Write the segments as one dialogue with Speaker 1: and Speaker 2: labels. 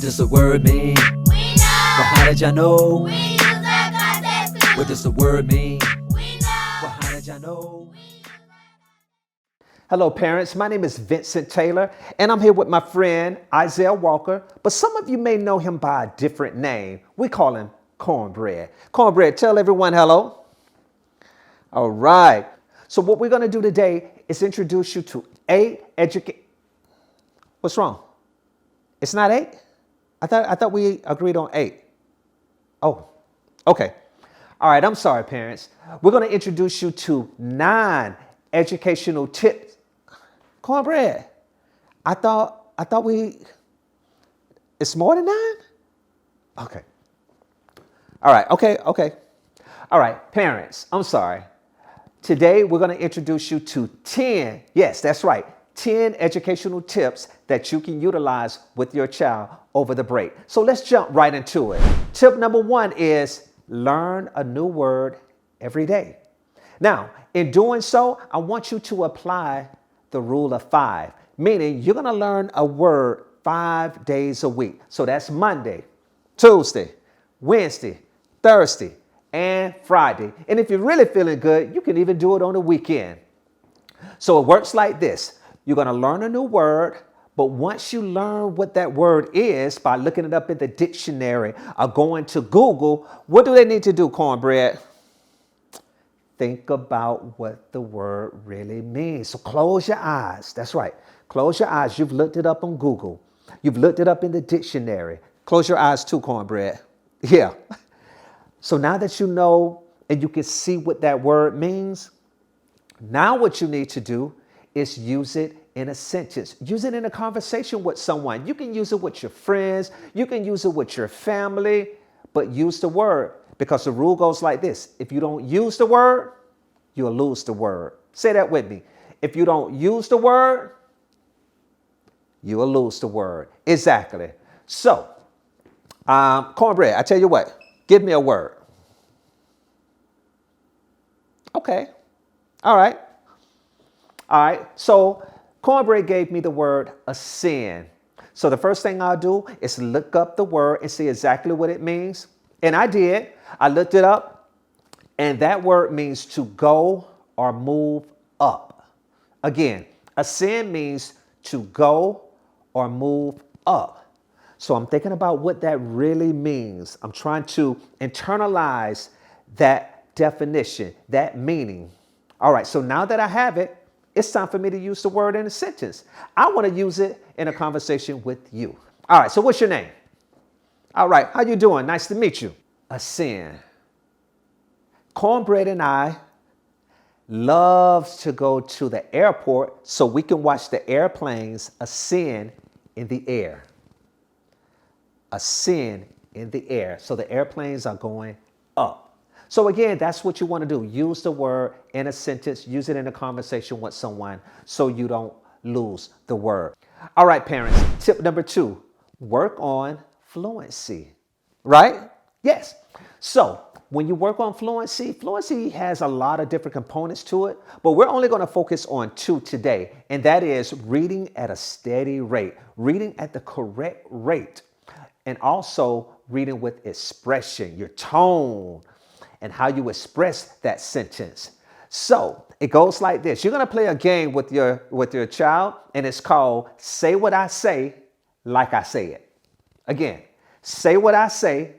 Speaker 1: What does the word mean?
Speaker 2: We know.
Speaker 1: Well, how did y'all know?
Speaker 2: We use that context clue.
Speaker 1: What does the word mean?
Speaker 2: We know.
Speaker 1: Well, how did y'all know?
Speaker 3: Hello, parents. My name is Vincent Taylor, and I'm here with my friend Isaiah Walker, but some of you may know him by a different name. We call him Cornbread. Cornbread, tell everyone hello. All right. So what we're going to do today is introduce you to 8 What's wrong? It's not 8? I thought we agreed on 8. Oh, okay. All right, I'm sorry, parents. We're going to introduce you to 9 educational tips. Cornbread, I thought it's more than 9? Okay. All right, okay. All right, parents, I'm sorry. Today, we're going to introduce you to 10, yes, that's right, 10 educational tips that you can utilize with your child over the break. So let's jump right into it. Tip number 1 is learn a new word every day. Now, in doing so, I want you to apply the rule of 5, meaning you're going to learn a word 5 days a week. So that's Monday, Tuesday, Wednesday, Thursday, and Friday. And if you're really feeling good, you can even do it on the weekend. So it works like this. You're going to learn a new word, but once you learn what that word is by looking it up in the dictionary or going to Google, what do they need to do, Cornbread? Think about what the word really means. So close your eyes. That's right. Close your eyes. You've looked it up on Google. You've looked it up in the dictionary. Close your eyes too, Cornbread. Yeah. So now that you know and you can see what that word means, now what you need to do is use it in a sentence. Use it in a conversation with someone. You can use it with your friends. You can use it with your family, but use the word. Because the rule goes like this. If you don't use the word, you'll lose the word. Say that with me. If you don't use the word, you will lose the word. Exactly. So, Cornbread, I tell you what, give me a word. Okay. All right. So Cornbread gave me the word ascend. So the first thing I'll do is look up the word and see exactly what it means. And I did. I looked it up, and that word means to go or move up. Again, ascend means to go or move up. So I'm thinking about what that really means. I'm trying to internalize that definition, that meaning. All right, so now that I have it, it's time for me to use the word in a sentence. I want to use it in a conversation with you. All right, so what's your name? All right, how you doing? Nice to meet you. Ascend. Cornbread and I loves to go to the airport so we can watch the airplanes ascend in the air. Ascend in the air. So the airplanes are going up. So again, that's what you want to do. Use the word in a sentence. Use it in a conversation with someone so you don't lose the word. All right, parents. Tip number 2, work on fluency. Right? Yes. So when you work on fluency has a lot of different components to it, but we're only going to focus on 2 today, and that is reading at a steady rate, reading at the correct rate, and also reading with expression, your tone, and how you express that sentence. So it goes like this. You're going to play a game with your child, and it's called Say What I Say Like I Say It. Again, say what I say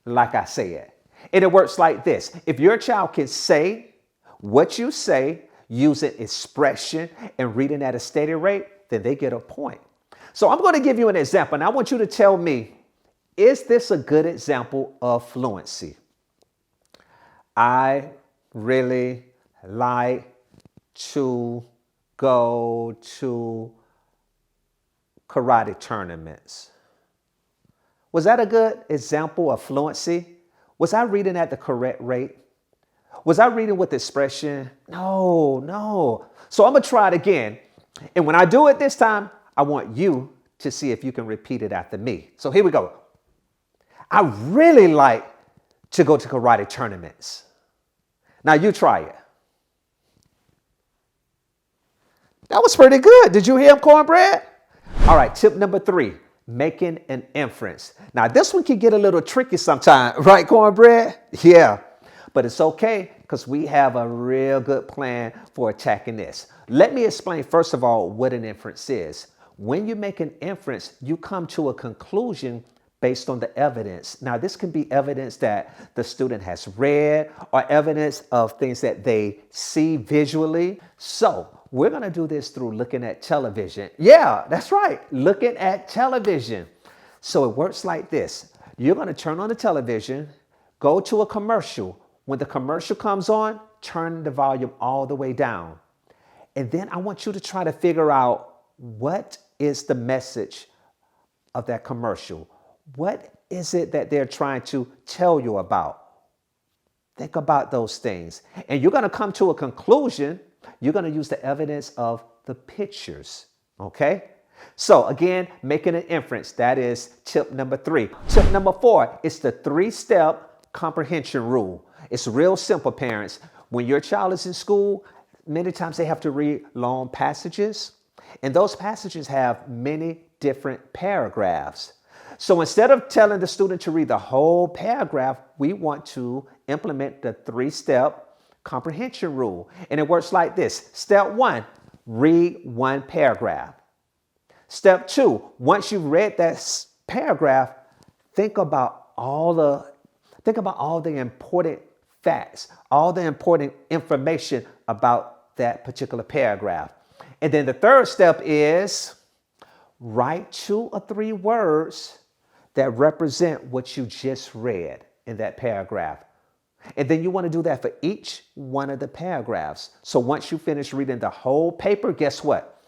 Speaker 3: like I say it. And it works like this. If your child can say what you say, using expression and reading at a steady rate, then they get a point. So I'm going to give you an example, and I want you to tell me, is this a good example of fluency? I really like to go to karate tournaments. Was that a good example of fluency? Was I reading at the correct rate? Was I reading with expression? No. So I'm going to try it again. And when I do it this time, I want you to see if you can repeat it after me. So here we go. I really like to go to karate tournaments. Now you try it. That was pretty good. Did you hear him, Cornbread? All right, tip number 3. making an inference. Now, this one can get a little tricky sometimes, right, Cornbread? Yeah, but it's okay because we have a real good plan for attacking this. Let me explain, first of all, what an inference is. When you make an inference, you come to a conclusion based on the evidence. Now, this can be evidence that the student has read or evidence of things that they see visually. So we're going to do this through looking at television. Yeah, that's right. Looking at television. So it works like this. You're going to turn on the television, go to a commercial. When the commercial comes on, turn the volume all the way down. And then I want you to try to figure out what is the message of that commercial. What is it that they're trying to tell you about? Think about those things. And you're going to come to a conclusion. You're going to use the evidence of the pictures. Okay? So again, making an inference. That is tip number 3. Tip number 4 is the 3-step comprehension rule. It's real simple, parents. When your child is in school, many times they have to read long passages. And those passages have many different paragraphs. So instead of telling the student to read the whole paragraph, we want to implement the 3-step comprehension rule. And it works like this. Step 1, read one paragraph. Step 2, once you've read that paragraph, think about all the important facts, all the important information about that particular paragraph. And then the 3rd step is write 2 or 3 words that represent what you just read in that paragraph. And then you want to do that for each one of the paragraphs. So once you finish reading the whole paper, guess what?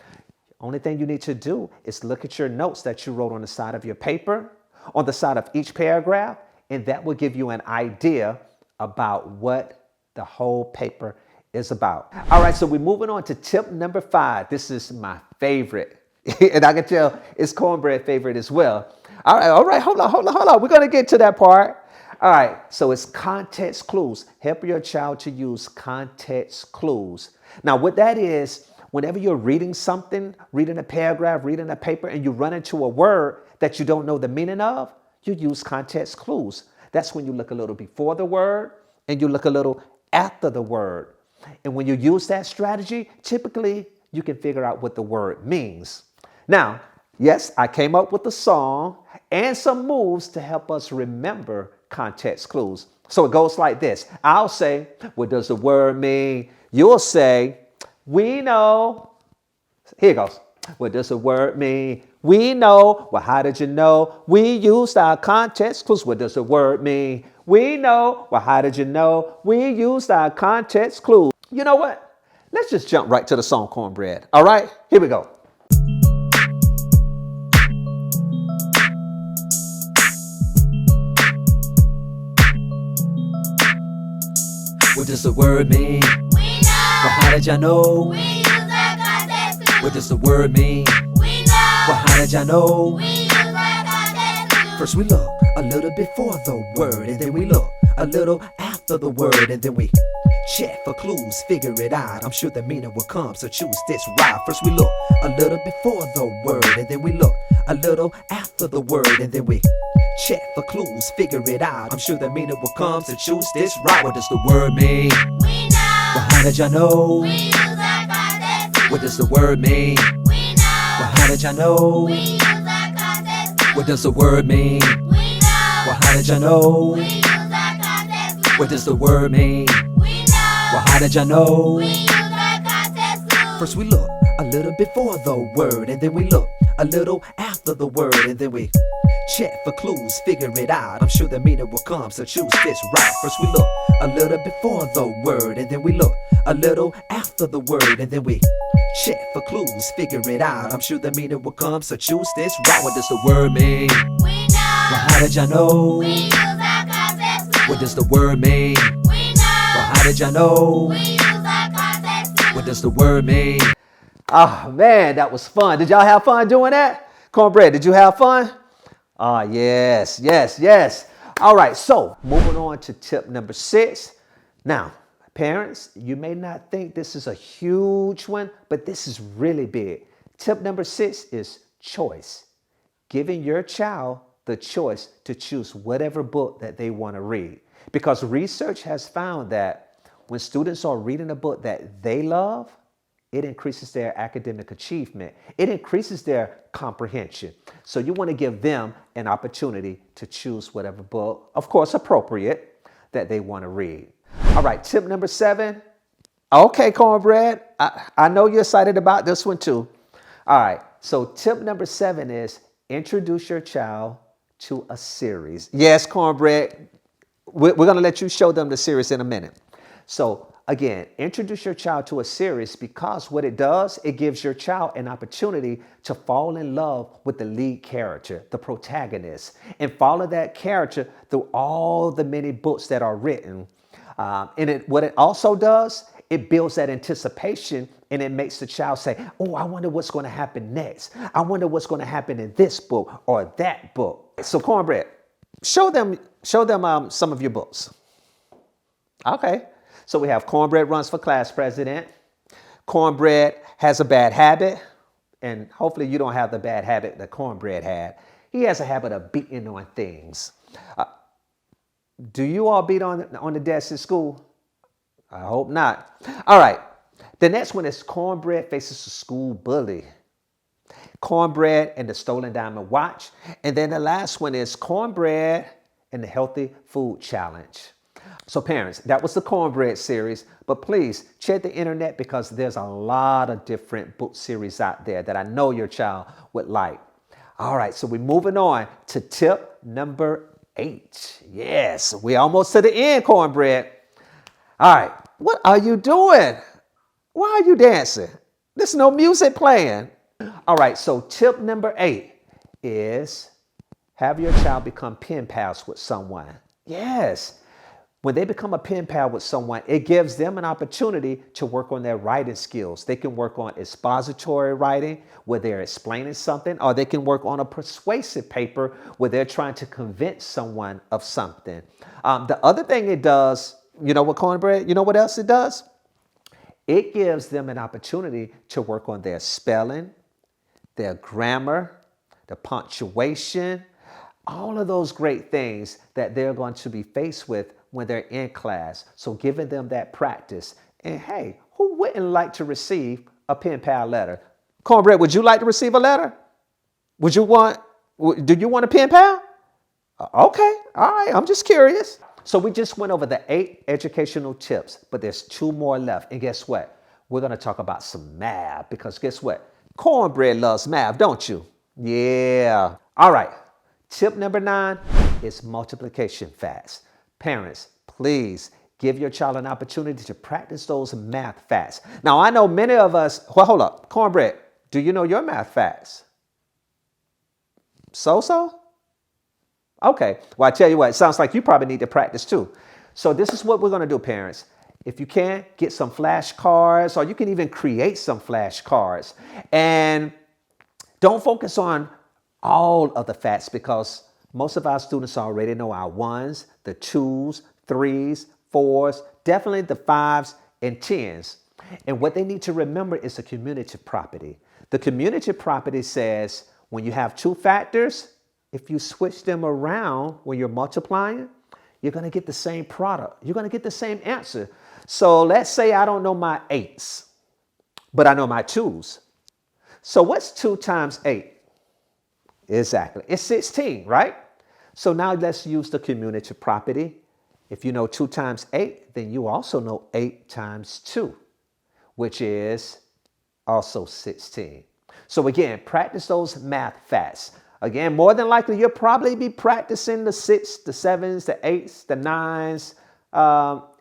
Speaker 3: The only thing you need to do is look at your notes that you wrote on the side of your paper, on the side of each paragraph, and that will give you an idea about what the whole paper is about. All right, so we're moving on to tip number 5. This is my favorite. And I can tell it's Cornbread favorite as well. All right, hold on. We're going to get to that part. All right, so it's context clues. Help your child to use context clues. Now, what that is, whenever you're reading something, reading a paragraph, reading a paper, and you run into a word that you don't know the meaning of, you use context clues. That's when you look a little before the word and you look a little after the word. And when you use that strategy, typically you can figure out what the word means. Now, yes, I came up with a song and some moves to help us remember context clues. So it goes like this. I'll say, what does the word mean? You'll say, we know. Here it goes. What does the word mean? We know. Well, how did you know? We used our context clues. What does the word mean? We know. Well, how did you know? We used our context clues. You know what? Let's just jump right to the song, Cornbread. All right, here we go.
Speaker 1: What does the word mean?
Speaker 2: We know.
Speaker 1: Well, how did y'all know?
Speaker 2: We use our context clues.
Speaker 1: What does the word mean?
Speaker 2: We know.
Speaker 1: Well, how did y'all know?
Speaker 2: We use our context clues.
Speaker 1: First we look a little before the word, and then we look a little after the word, and then we check for clues, figure it out. I'm sure the meaning will come, so choose this route. First we look a little before the word, and then we look a little after the word, and then we check for clues, figure it out. I'm sure the meaning will come, so choose this route. What does the word mean?
Speaker 2: We know.
Speaker 1: Well, how did y'all know?
Speaker 2: We use our context clues.
Speaker 1: What does the word mean?
Speaker 2: We know.
Speaker 1: Well, how did y'all know?
Speaker 2: We use our context clues.
Speaker 1: What does the word mean?
Speaker 2: We know.
Speaker 1: Well, how did y'all know?
Speaker 2: We use our context clues.
Speaker 1: What does the word mean?
Speaker 2: We know.
Speaker 1: Well, how did y'all know?
Speaker 2: We use our context clues.
Speaker 1: First we look a little before the word, and then we look a little after the word, and then we check for clues, figure it out. I'm sure the meaning will come, so choose this route. First we look a little before the word, and then we look a little after the word, and then we check for clues, figure it out. I'm sure the meaning will come, so choose this route. What does the word mean?
Speaker 2: We know.
Speaker 1: Well, how did y'all know?
Speaker 2: We use our context clues.
Speaker 1: What does the word mean?
Speaker 2: We know.
Speaker 1: Well, how did y'all know?
Speaker 2: We use our context clues.
Speaker 1: What does the word mean?
Speaker 3: Oh, man, that was fun. Did y'all have fun doing that? Cornbread, did you have fun? Ah, yes. All right, so moving on to tip number 6. Now, parents, you may not think this is a huge one, but this is really big. Tip number 6 is choice. giving your child the choice to choose whatever book that they want to read. Because research has found that when students are reading a book that they love, it increases their academic achievement. It increases their comprehension. So you want to give them an opportunity to choose whatever book, of course, appropriate, that they want to read. All right, tip number 7. Okay, Cornbread, I know you're excited about this one too. All right, so tip number 7 is introduce your child to a series. Yes, Cornbread, we're going to let you show them the series in a minute. So again, introduce your child to a series because what it does, it gives your child an opportunity to fall in love with the lead character, the protagonist, and follow that character through all the many books that are written. What it also does, it builds that anticipation and it makes the child say, oh, I wonder what's going to happen next. I wonder what's going to happen in this book or that book. So Cornbread, show them some of your books. Okay. So we have Cornbread runs for class president. Cornbread has a bad habit. And hopefully you don't have the bad habit that Cornbread had. He has a habit of beating on things. Do you all beat on the desk in school? I hope not. All right. The next one is Cornbread faces a school bully. Cornbread and the stolen diamond watch. And then the last one is Cornbread and the healthy food challenge. So parents, that was the Cornbread series, but please check the internet because there's a lot of different book series out there that I know your child would like. All right, so we're moving on to tip number 8. Yes, we're almost to the end, Cornbread. All right, what are you doing? Why are you dancing? There's no music playing. All right, so tip number 8 is have your child become pen pals with someone. Yes. When they become a pen pal with someone, it gives them an opportunity to work on their writing skills. They can work on expository writing where they're explaining something, or they can work on a persuasive paper where they're trying to convince someone of something. The other thing it does, you know what, Cornbread? You know what else it does? It gives them an opportunity to work on their spelling, their grammar, the punctuation, all of those great things that they're going to be faced with when they're in class. So giving them that practice. And hey, who wouldn't like to receive a pen pal letter? Cornbread, would you like to receive a letter? Do you want a pen pal? Okay, all right, I'm just curious. So we just went over the 8 educational tips, but there's 2 more left. And guess what? We're going to talk about some math because guess what? Cornbread loves math, don't you? Yeah. All right. Tip number 9 is multiplication facts. Parents, please give your child an opportunity to practice those math facts. Now, I know many of us, well, hold up. Cornbread, do you know your math facts? So? Okay. Well, I tell you what, it sounds like you probably need to practice too. So this is what we're going to do, parents. If you can, get some flashcards, or you can even create some flashcards. And don't focus on all of the facts because most of our students already know our 1s, the 2s, 3s, 4s, definitely the 5s and 10s. And what they need to remember is the commutative property. The commutative property says when you have 2 factors, if you switch them around when you're multiplying, you're going to get the same product. You're going to get the same answer. So let's say I don't know my 8s, but I know my 2s. So what's 2 times 8? Exactly. It's 16, right? So now let's use the commutative property. If you know 2 times 8, then you also know 8 times 2, which is also 16. So again, practice those math facts. Again, more than likely, you'll probably be practicing the 6s, the 7s, the 8s, the 9s,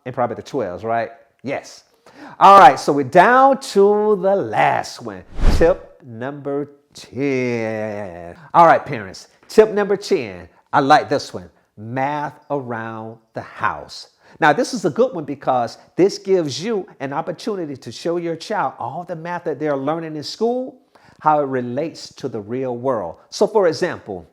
Speaker 3: and probably the 12s, right? Yes. All right, so we're down to the last one. Tip number 10. All right, parents, tip number 10. I like this one. Math around the house. Now, this is a good one because this gives you an opportunity to show your child all the math that they're learning in school, how it relates to the real world. So, for example,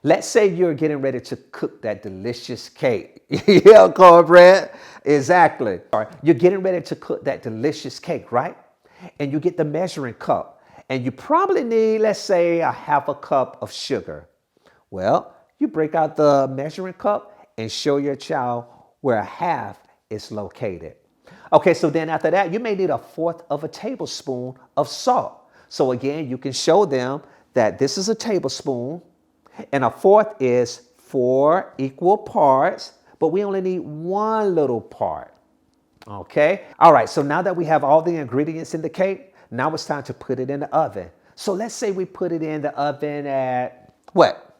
Speaker 3: let's say you're getting ready to cook that delicious cake. Yeah, Cornbread. Exactly. You're getting ready to cook that delicious cake, right? And you get the measuring cup. And you probably need, let's say, a half a cup of sugar. Well, you break out the measuring cup and show your child where a half is located. Okay, so then after that, you may need a fourth of a tablespoon of salt. So again, you can show them that this is a tablespoon and a fourth is 4 equal parts, but we only need 1 little part. Okay, all right, so now that we have all the ingredients in the cake, now it's time to put it in the oven. So let's say we put it in the oven at what?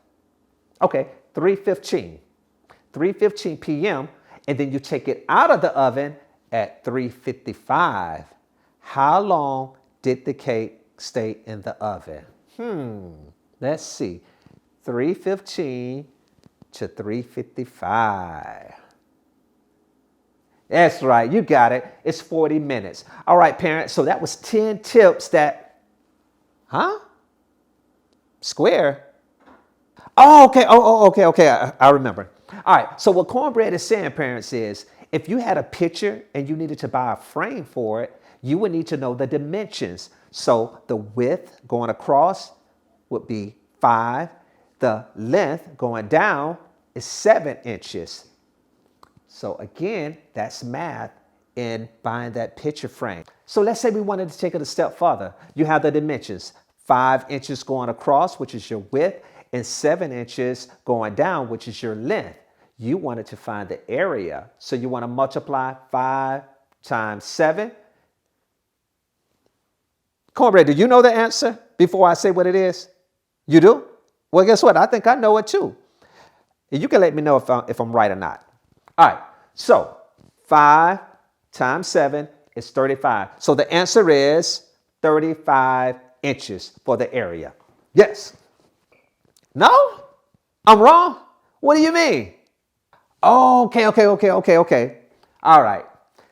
Speaker 3: Okay, 3:15 p.m. and then you take it out of the oven at 3:55. How long did the cake stay in the oven? Let's see. 3:15 to 3:55. That's right, you got it. It's 40 minutes. All right, parents, so that was 10 tips that, Square? Oh, okay. Okay. I remember. All right. So what Cornbread is saying, parents, is if you had a picture and you needed to buy a frame for it, you would need to know the dimensions. So the width going across would be 5. The length going down is 7 inches. So again, that's math in buying that picture frame. So let's say we wanted to take it a step further. You have the dimensions, 5 inches going across, which is your width, and 7 inches going down, which is your length. You wanted to find the area. So you want to multiply 5 times 7. Cornbread, do you know the answer before I say what it is? You do? Well, guess what? I think I know it too. And you can let me know if I'm right or not. All right. So 5 times 7 is 35. So the answer is 35 inches for the area. Yes. No? I'm wrong? What do you mean? Oh, okay. All right.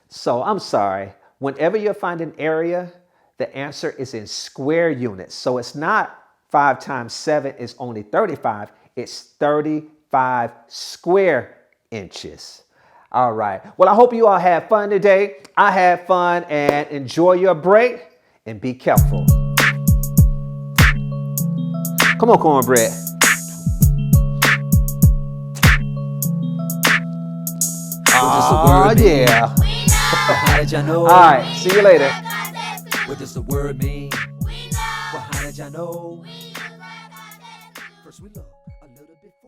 Speaker 3: So I'm sorry. Whenever you find an area, the answer is in square units. So it's not 5 times 7 is only 35. It's 35 square inches. All right. Well, I hope you all had fun today. I had fun, and enjoy your break and be careful. Come on, Cornbread. Oh, yeah.
Speaker 2: We know.
Speaker 1: How did y'all know?
Speaker 3: All right. See you later.
Speaker 1: What does the word mean?
Speaker 2: We know.
Speaker 1: Well, how did y'all know?
Speaker 2: We use our context.
Speaker 1: First we look.